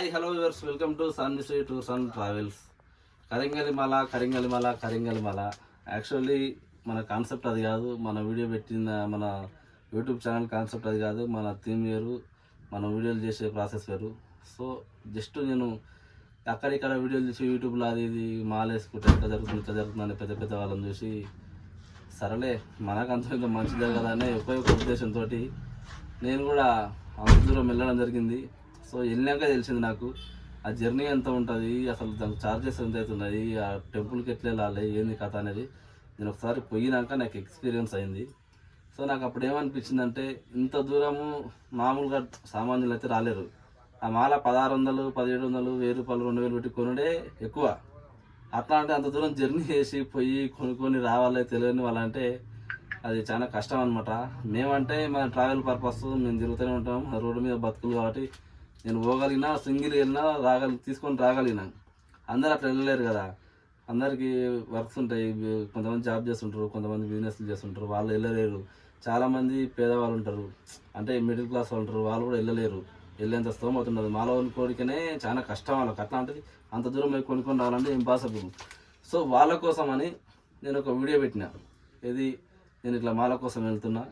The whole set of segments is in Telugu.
Hi hello viewers, welcome to Sanmishri tours and travels. Karingalimala. Actually మన కాన్సెప్ట్ అది కాదు, మన వీడియో పెట్టిన మన యూట్యూబ్ ఛానల్ కాన్సెప్ట్ అది కాదు. మన థీమ్ వేరు, మన వీడియోలు చేసే ప్రాసెస్ వేరు. సో జస్ట్ నేను అక్కడిక్కడ వీడియోలు చూసి యూట్యూబ్లో అది ఇది మాలేసుకుంటే ఎట్లా జరుగుతుంది అని పెద్ద పెద్ద వాళ్ళని చూసి సరేలే మనకు అంత మంచిదే కదా అనే ఒక ఉద్దేశంతో నేను కూడా అంత దూరం వెళ్ళడం జరిగింది. సో వెళ్ళాక తెలిసింది నాకు ఆ జర్నీ ఎంత ఉంటుంది, అసలు దానికి ఛార్జెస్ ఎంత అవుతున్నాయి, ఆ టెంపుల్కి ఎట్లా వెళ్ళాలి, ఏంది కథ అనేది నేను ఒకసారి పోయినాక నాకు ఎక్స్పీరియన్స్ అయింది. సో నాకు అప్పుడు ఏమనిపించిందంటే, ఇంత దూరము మామూలుగా సామాన్యులు అయితే రాలేరు. ఆ మాల 1600, 1700, 1000 రూపాయలు, 2000 పెట్టి కొనుడే ఎక్కువ. అట్లా అంటే అంత దూరం జర్నీ చేసి పోయి కొనుక్కొని రావాలి తెలియని వాళ్ళంటే అది చాలా కష్టం అనమాట. మేమంటే మన ట్రావెల్ పర్పస్ మేము తిరుగుతూనే ఉంటాం, రోడ్డు మీద బతుకులు కాబట్టి నేను పోగలిగినా, సింగిల్ వెళ్ళినా తీసుకొని రాగలిగినా. అందరూ అట్లా వెళ్ళలేరు కదా, అందరికీ వర్క్స్ ఉంటాయి. కొంతమంది జాబ్ చేస్తుంటారు, కొంతమంది బిజినెస్లు చేస్తుంటారు, వాళ్ళు వెళ్ళలేరు. చాలామంది పేదవాళ్ళు ఉంటారు, అంటే మిడిల్ క్లాస్ వాళ్ళు ఉంటారు, వాళ్ళు కూడా వెళ్ళలేరు. వెళ్ళేంత స్తోమత ఉండదు. మాలో కోరికనే చాలా కష్టం వాళ్ళకి. అట్లాంటిది అంత దూరం పోయి కొనుక్కొని రావాలంటే ఇంపాసిబుల్. సో వాళ్ళ కోసం అని నేను ఒక వీడియో పెట్టిన, ఇది నేను ఇట్లా మాల కోసం వెళ్తున్నా,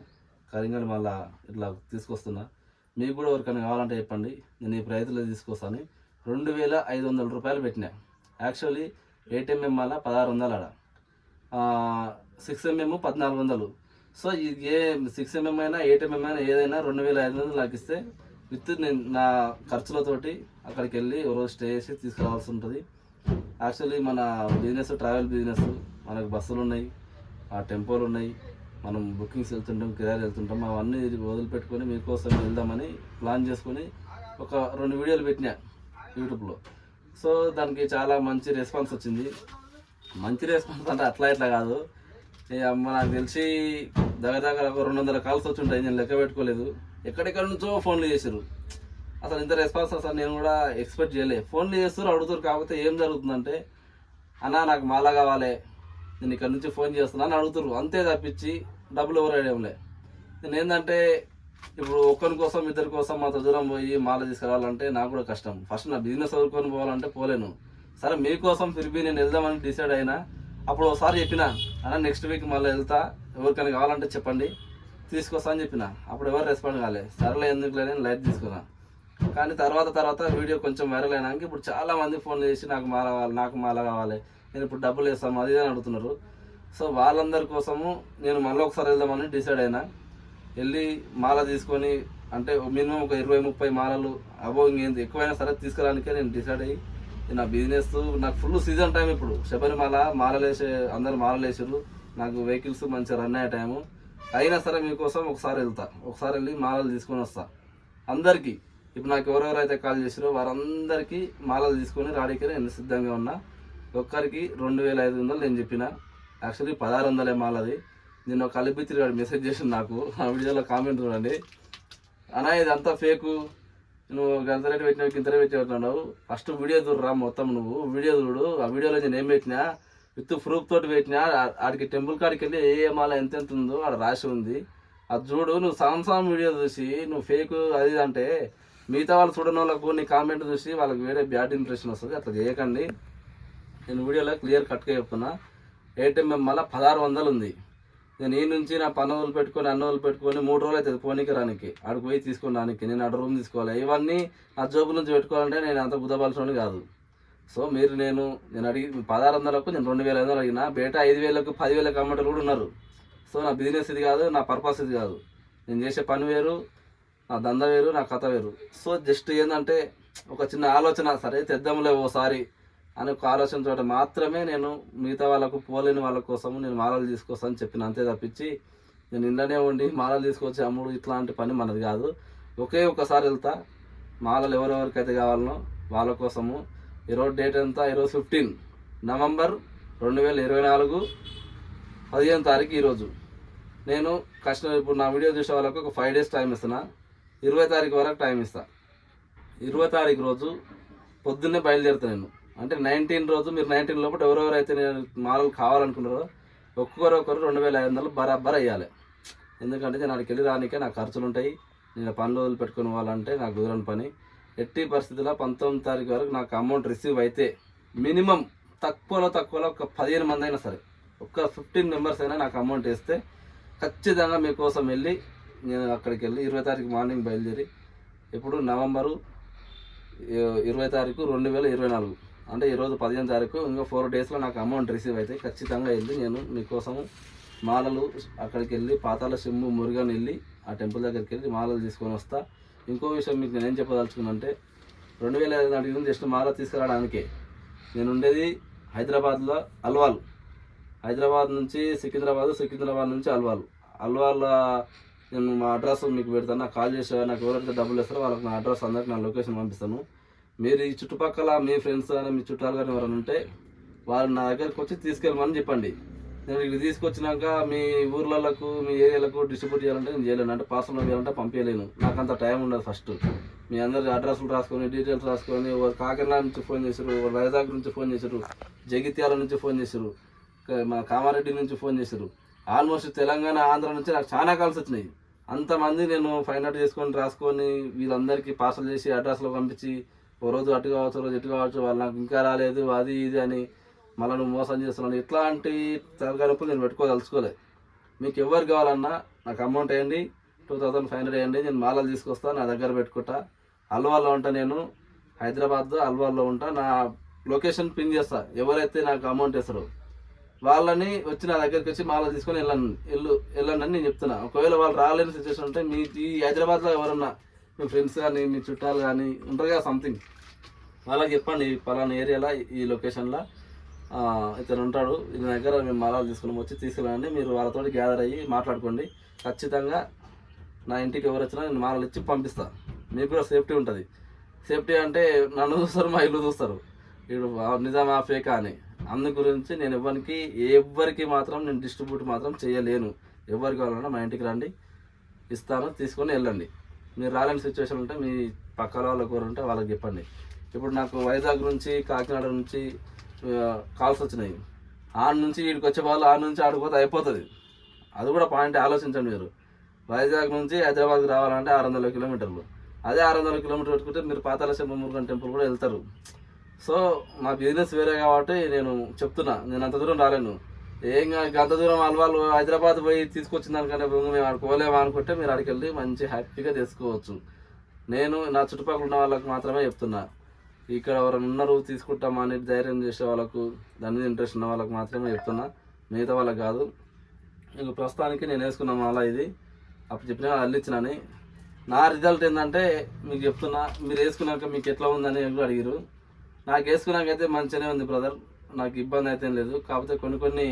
కరింగల్ మాల ఇట్లా తీసుకొస్తున్నా, మీకు కూడా ఎవరికైనా కావాలంటే చెప్పండి, నేను ఈ ప్రయత్నంలో తీసుకొస్తాను. 2500 రూపాయలు పెట్టినా. యాక్చువల్లీ 8mm మాల 1600, ఆడ 6mm 1400. సో ఇది ఏ 6mm అయినా 8mm అయినా ఏదైనా 2500 నాకు ఇస్తే విత్ నేను నా ఖర్చులతోటి అక్కడికి వెళ్ళి రోజు స్టే చేసి తీసుకురావాల్సి ఉంటుంది. యాక్చువల్లీ మన బిజినెస్ ట్రావెల్ బిజినెస్, మనకు బస్సులు ఉన్నాయి, టెంపోలు ఉన్నాయి, మనం బుకింగ్స్ వెళ్తుంటాం, కిరాయిలు వెళ్తుంటాం. అవన్నీ వదిలిపెట్టుకొని మీకోసం వెళ్దామని ప్లాన్ చేసుకొని ఒక 2 వీడియోలు పెట్టినా యూట్యూబ్లో. సో దానికి చాలా మంచి రెస్పాన్స్ వచ్చింది. మంచి రెస్పాన్స్ అంటే అట్లా ఇట్లా కాదు, నాకు తెలిసి దగ్గర ఒక 200 కాల్స్ వచ్చి ఉంటాయి, నేను లెక్క పెట్టుకోలేదు. ఎక్కడెక్కడి నుంచో ఫోన్లు చేశారు. అసలు ఇంత రెస్పాన్స్ అసలు నేను కూడా ఎక్స్పెక్ట్ చేయలే. ఫోన్లు చేస్తారు, అడుగుతారు. కాకపోతే ఏం జరుగుతుందంటే, అన్నా నాకు మాల కావాలి, నేను ఇక్కడ నుంచి ఫోన్ చేస్తున్నాను అడుగుతారు, అంతే తప్పించి డబ్బులు ఎవరు అడగంలే. నేను ఏంటంటే, ఇప్పుడు ఒక్కరి కోసం ఇద్దరి కోసం అంత దూరం పోయి మాల తీసుకురావాలంటే నాకు కూడా కష్టం. ఫస్ట్ నా బిజినెస్ వదులుకొని పోవాలంటే పోలేను. సరే మీకోసం ఫిర్బీ నేను వెళ్దామని డిసైడ్ అయినా. అప్పుడు ఒకసారి చెప్పిన, అన్న నెక్స్ట్ వీక్ మళ్ళీ వెళ్తా, ఎవరికైనా కావాలంటే చెప్పండి తీసుకొస్తా అని చెప్పిన. అప్పుడు ఎవరు రెస్పాండ్ కాలే. సరేలే ఎందుకు లేని లైట్ తీసుకున్నా. కానీ తర్వాత వీడియో కొంచెం వైరల్ అయినాక ఇప్పుడు చాలామంది ఫోన్ చేసి నాకు మాల కావాలి, నేను ఇప్పుడు డబ్బులు వేస్తాము అది అని అడుగుతున్నారు. సో వాళ్ళందరి కోసము నేను మళ్ళీ ఒకసారి వెళ్దామని డిసైడ్ అయినా. వెళ్ళి మాల తీసుకొని, అంటే మినిమం ఒక 20-30 మాలలు అబో ఇంకేంది ఎక్కువైనా సరే తీసుకురానికే నేను డిసైడ్ అయ్యి, నా బిజినెస్ నాకు ఫుల్ సీజన్ టైం. ఇప్పుడు శబరిమల మాలలు వేసే అందరు మాలలు వేసారు, నాకు వెహికల్స్ మంచిగా రన్ అయ్యే టైము. అయినా సరే మీకోసం ఒకసారి వెళ్తా, ఒకసారి వెళ్ళి మాలలు తీసుకొని వస్తా అందరికీ. ఇప్పుడు నాకు ఎవరెవరైతే కాల్ చేసారో వారందరికీ మాలలు తీసుకొని రాడికి నేను సిద్ధంగా ఉన్నా. ఒక్కరికి 2500 నేను చెప్పిన. యాక్చువల్లీ 1600 మాలది. నేను ఒక కలిపిత్రి వాడు మెసేజ్ చేసిండు నాకు, ఆ వీడియోలో కామెంట్ చూడండి, అన్నా ఇదంతా ఫేకు, నువ్వు గంత రేటు పెట్టినావు, ఇంత రేటు పెట్టినావు, ఫస్ట్ వీడియో చూడరా మొత్తం, నువ్వు వీడియో చూడు, ఆ వీడియోలో నేను ఏం పెట్టినా విత్ ప్రూఫ్ తోటి పెట్టినా, ఆడికి టెంపుల్ కాడికి వెళ్ళి ఏ మాల ఎంత ఉందో ఆడ రాసి ఉంది, అది చూడు. నువ్వు సంవత్సరం వీడియో చూసి నువ్వు ఫేక్ అది అంటే మిగతా వాళ్ళు చూడని వాళ్ళకు నీ కామెంట్ చూసి వాళ్ళకి వేరే బ్యాడ్ ఇంప్రెషన్ వస్తుంది. అట్లా చేయకండి. నేను వీడియోలో క్లియర్ కట్గా చెప్తున్నా. 8mm మాల 1600 ఉంది. నేను ఈ నుంచి నా పనులు పెట్టుకొని అన్నోళ్ళు పెట్టుకొని 3 రోజులు అవుతుంది పోనీకి రానికి, ఆడికి పోయి తీసుకొని రానికి. నేను ఆడ రూమ్ తీసుకోవాలి, ఇవన్నీ నా జోబు నుంచి పెట్టుకోవాలంటే నేను అంత బుద్ధపలసని కాదు. సో మీరు నేను అడిగి 1600కు నేను 2500 అడిగిన. బయట 5000కు 10,000 అమ్మటలు కూడా ఉన్నారు. సో నా బిజినెస్ ఇది కాదు, నా పర్పస్ ఇది కాదు. నేను చేసే పని వేరు, నా దంద వేరు, నా కథ వేరు. సో జస్ట్ ఏంటంటే ఒక చిన్న ఆలోచన, సరే తెద్దాంలే ఓసారి అని ఒక ఆలోచనతో మాత్రమే నేను మిగతా వాళ్ళకు పోలేని వాళ్ళ కోసం నేను మాలలు తీసుకొస్తాను చెప్పిన, అంతే తప్పించి నేను ఇంట్లోనే ఉండి మాలలు తీసుకొచ్చి అమ్ముడు ఇట్లాంటి పని మనది కాదు. ఒకసారి వెళ్తా, మాలలు ఎవరెవరికైతే కావాలనో వాళ్ళ కోసము. ఈరోజు డేట్ ఎంత, ఈరోజు 15 నవంబర్ 2024, 15వ తారీఖు ఈరోజు. నేను ఇప్పుడు నా వీడియో చూసే వాళ్ళకు ఒక 5 డేస్ టైం ఇస్తున్నా, 20 తారీఖు వరకు టైం ఇస్తా. 20 తారీఖు రోజు పొద్దున్నే బయలుదేరుతా నేను. అంటే 19 రోజు మీరు 19 లోపల ఎవరెవరైతే నేను మాలలు కావాలనుకున్నారో ఒక్కొక్కరు 2500 బరాబర్ అయ్యాలి. ఎందుకంటే నేను అక్కడికి వెళ్ళి రానికే నాకు ఖర్చులు ఉంటాయి. నేను పనులు వదిలిపెట్టుకుని పోవాలంటే నాకు దూరం పని. ఎట్టి పరిస్థితుల్లో 19 తారీఖు వరకు నాకు అమౌంట్ రిసీవ్ అయితే మినిమం తక్కువలో ఒక 15 మంది అయినా సరే, ఒక 15 మెంబర్స్ అయినా నాకు అమౌంట్ వేస్తే ఖచ్చితంగా మీకోసం వెళ్ళి నేను అక్కడికి వెళ్ళి 20 తారీఖు మార్నింగ్ బయలుదేరి, ఇప్పుడు నవంబరు 20 తారీఖు 2024, అంటే ఈరోజు 15 తారీఖు, ఇంకా 4 డేస్లో నాకు అమౌంట్ రిసీవ్ అయితే ఖచ్చితంగా వెళ్ళి నేను మీకోసము మాలలు అక్కడికి వెళ్ళి పాతాల శంభు మురుగన్ వెళ్ళి ఆ టెంపుల్ దగ్గరికి వెళ్ళి మాలలు తీసుకొని వస్తా. ఇంకో విషయం మీకు నేనేం చెప్పదలుచుకున్నానంటే 2005 నాటికి జస్ట్ మాల తీసుకురావడానికే. నేను ఉండేది హైదరాబాద్లో అల్వాల్, హైదరాబాద్ నుంచి సికింద్రాబాద్ నుంచి అల్వాల్ నేను మా అడ్రస్ మీకు పెడతాను. నాకు కాల్ చేసే నాకు ఎవరైతే డబ్బులు ఇస్తారో వాళ్ళకి నా అడ్రస్ అందరికి నా లొకేషన్ పంపిస్తాను. మీరు ఈ చుట్టుపక్కల మీ ఫ్రెండ్స్ కానీ మీ చుట్టాలు కానీ ఎవరైనా ఉంటే వాళ్ళు నా దగ్గరికి వచ్చి తీసుకెళ్ళమని చెప్పండి. నేను ఇది తీసుకొచ్చినాక మీ ఊర్లకు మీ ఏరియాలకు డిస్ట్రిబ్యూట్ చేయాలంటే నేను చేయలేను, అంటే పార్సల్ చేయాలంటే పంపించలేను, నాకు అంత టైం ఉండదు. ఫస్ట్ మీ అందరి అడ్రస్లు రాసుకొని డీటెయిల్స్ రాసుకొని, కాకినాడ నుంచి ఫోన్ చేశారు, వైజాగ్ నుంచి ఫోన్ చేశారు, జగిత్యాల నుంచి ఫోన్ చేశారు, మా కామారెడ్డి నుంచి ఫోన్ చేశారు, ఆల్మోస్ట్ తెలంగాణ ఆంధ్ర నుంచి నాకు చాలా కాల్స్ వచ్చినాయి. అంతమంది నేను ఫైండ్ అవుట్ చేసుకొని రాసుకొని వీళ్ళందరికీ పార్సల్ చేసి అడ్రస్లో పంపించి ఓ రోజు అటు కావచ్చు, రోజు ఇటు కావచ్చు, వాళ్ళు నాకు ఇంకా రాలేదు అది ఇది అని మళ్ళీ నువ్వు మోసం చేస్తున్నాను, ఇట్లాంటి తలకానప్పుడు నేను పెట్టుకోదలుచుకోలేదు. మీకు ఎవరు కావాలన్నా నాకు అమౌంట్ వేయండి, 2500 వేయండి, నేను మాలలు తీసుకొస్తాను, నా దగ్గర పెట్టుకుంటా. అల్వాల్లో ఉంటా, నేను హైదరాబాద్ అల్వాల్లో ఉంటా. నా లొకేషన్ పిన్ చేస్తా, ఎవరైతే నాకు అమౌంట్ వేస్తారో వాళ్ళని వచ్చి నా దగ్గరికి వచ్చి మాల తీసుకొని వెళ్ళండి అని నేను చెప్తున్నా. ఒకవేళ వాళ్ళు రాలేని సిచ్యువేషన్ ఉంటే మీ ఈ హైదరాబాద్లో ఎవరన్నా మీ ఫ్రెండ్స్ కానీ మీ చుట్టాలు కానీ ఉంటారు కదా సంథింగ్, వాళ్ళకి చెప్పండి పలానా ఏరియాలో ఈ లొకేషన్లో ఇతను ఉంటాడు, ఈ దగ్గర మేము మాలాలు తీసుకుని వచ్చి తీసుకురండి. మీరు వాళ్ళతో గ్యాదర్ అయ్యి మాట్లాడుకోండి. ఖచ్చితంగా నా ఇంటికి ఎవరు వచ్చినా నేను మాలలు ఇచ్చి పంపిస్తాను. మీకు కూడా సేఫ్టీ ఉంటుంది. సేఫ్టీ అంటే నన్ను చూస్తారు, మా ఇల్లు చూస్తారు, ఇప్పుడు నిజమా ఫేకా అని. అందు గురించి నేను ఎవ్వరికి మాత్రం నేను డిస్ట్రిబ్యూట్ మాత్రం చేయలేను. ఎవరికి కావాలన్నా మా ఇంటికి రండి, ఇస్తాను, తీసుకొని వెళ్ళండి. మీరు రాలేని సిచ్యువేషన్ ఉంటే మీ పక్కన వాళ్ళకి ఎవరు ఉంటే వాళ్ళకి చెప్పండి. ఇప్పుడు నాకు వైజాగ్ నుంచి కాకినాడ నుంచి కాల్స్ వచ్చినాయి. ఆడ నుంచి వీడికి వచ్చే వాళ్ళు ఆడ నుంచి ఆడిపోతే అయిపోతుంది. అది కూడా పాయింట్ ఆలోచించండి. మీరు వైజాగ్ నుంచి హైదరాబాద్కి రావాలంటే 600 కిలోమీటర్లు. అదే 600 కిలోమీటర్లు పెట్టుకుంటే మీరు పాతాళ శంభు మురుగన్ టెంపుల్ కూడా వెళ్తారు. సో మా బిజినెస్ వేరే కాబట్టి నేను చెప్తున్నా, నేను అంత దూరం రాలేను. అంత దూరం వాళ్ళు హైదరాబాద్ పోయి తీసుకొచ్చిన దానికంటే మేము ఆడుకోలేమా అనుకుంటే మీరు అక్కడికి వెళ్ళి మంచి హ్యాపీగా తీసుకోవచ్చు. నేను నా చుట్టుపక్కల ఉన్న వాళ్ళకి మాత్రమే చెప్తున్నా. ఇక్కడ ఎవరైనా ఉన్నారు తీసుకుంటామా అని ధైర్యం చేసే వాళ్ళకు, దాని మీద ఇంట్రెస్ట్ ఉన్న వాళ్ళకి మాత్రమే చెప్తున్నా, మిగతా వాళ్ళకి కాదు. ఇంక ప్రస్తుతానికి నేను వేసుకున్న మాల ఇది, అప్పుడు చెప్పిన అల్లిచ్చినని. నా రిజల్ట్ ఏంటంటే మీకు చెప్తున్నా, మీరు వేసుకున్నాక మీకు ఎట్లా ఉందని కూడా అడిగారు. నాకు వేసుకున్నాకైతే మంచిగానే ఉంది బ్రదర్, నాకు ఇబ్బంది అయితే లేదు. కాకపోతే కొన్ని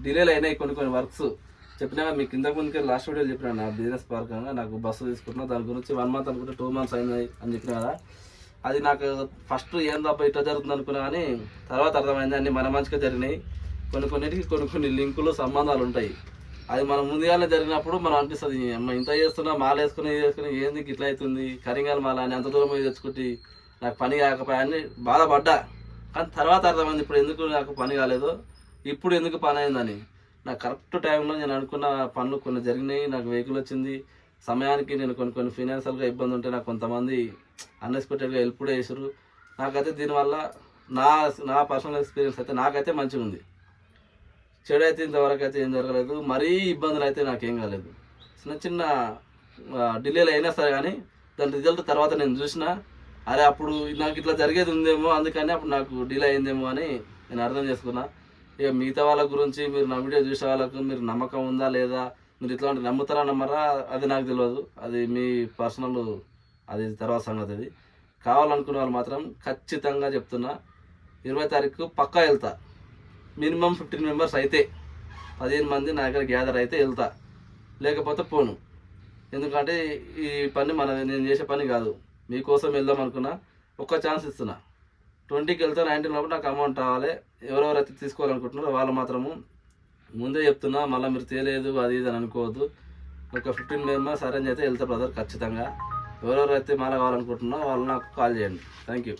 డిలేలు అయినాయి, కొన్ని వర్క్స్ చెప్పినా మీకు ఇంతకు ముందుకే లాస్ట్ వీడియోలో చెప్పినా. నా బిజినెస్ పరంగా నాకు బస్సు తీసుకుంటున్నా, దాని గురించి 1 మంత్ అనుకుంటే 2 మంత్స్ అయినాయి అని చెప్పిన కదా. అది నాకు ఫస్ట్ ఏం తప్ప ఇట్లా జరుగుతుంది అనుకున్నా, కానీ తర్వాత అర్థమైంది అన్నీ మన మంచిగా జరిగినాయి. కొన్నిటికి కొన్ని లింకులు సంబంధాలు ఉంటాయి. అది మనం ముందుగానే జరిగినప్పుడు మనం అనిపిస్తుంది, అమ్మ ఇంత చేస్తున్నా, మాల వేసుకుని ఇది వేసుకుని ఏంది ఇట్లా అవుతుంది, కరింగాల మాల అని అంత దూరం పోయి తెచ్చుకుంటే నాకు పని కాకపోయాన్ని బాధపడ్డా. కానీ తర్వాత అర్థమైంది ఇప్పుడు ఎందుకు నాకు పని కాలేదు, ఇప్పుడు ఎందుకు పని అయిందని. నాకు కరెక్ట్ టైంలో నేను అనుకున్న పనులు కొన్ని జరిగినాయి, నాకు వెహికల్ వచ్చింది సమయానికి. నేను కొన్ని ఫైనాన్షియల్గా ఇబ్బంది ఉంటే నాకు కొంతమంది అన్ఎక్స్పెక్టెడ్గా హెల్ప్ కూడా చేశారు. నాకైతే దీనివల్ల నా పర్సనల్ ఎక్స్పీరియన్స్ అయితే నాకైతే మంచిగా ఉంది. చెడు అయితే ఇంతవరకు అయితే ఏం జరగలేదు, మరీ ఇబ్బందులు అయితే నాకేం కాలేదు. చిన్న డిలేలు అయినా సరే కానీ దాని రిజల్ట్ తర్వాత నేను చూసిన, అరే అప్పుడు నాకు ఇట్లా జరిగేది ఉందేమో, అందుకని అప్పుడు నాకు డిలే అయిందేమో అని నేను అర్థం చేసుకున్నా. ఇక మిగతా వాళ్ళ గురించి మీరు నా వీడియో చూసే వాళ్ళకు మీరు నమ్మకం ఉందా లేదా, మీరు ఇట్లాంటి నమ్ముతారా నమ్మరా అది నాకు తెలియదు, అది మీ పర్సనల్, అది తర్వాత సంగతి. అది కావాలనుకునే వాళ్ళు మాత్రం ఖచ్చితంగా చెప్తున్నా 20 తారీఖు పక్కా వెళ్తా. మినిమం 15 మెంబర్స్ అయితే 15 మంది నా దగ్గర గ్యాదర్ అయితే వెళ్తా, లేకపోతే పోను. ఎందుకంటే ఈ పని నేను చేసే పని కాదు, మీకోసం వెళ్దాం అనుకున్నా. ఒక్క ఛాన్స్ ఇస్తున్నా, 20కి వెళ్తా, 19 లోపల నాకు అమౌంట్ రావాలి. ఎవరెవరైతే తీసుకోవాలనుకుంటున్నారో వాళ్ళు మాత్రము ముందే చెప్తున్నా, మళ్ళీ మీరు తెలియదు అది ఇది అని అనుకోవద్దు. ఒక 15 మెంబర్స్ అరేంజ్ అయితే వెళ్తా బ్రదర్ ఖచ్చితంగా. ఎవరెవరైతే మాల కావాలనుకుంటున్నారో వాళ్ళు నాకు కాల్ చేయండి. Thank you.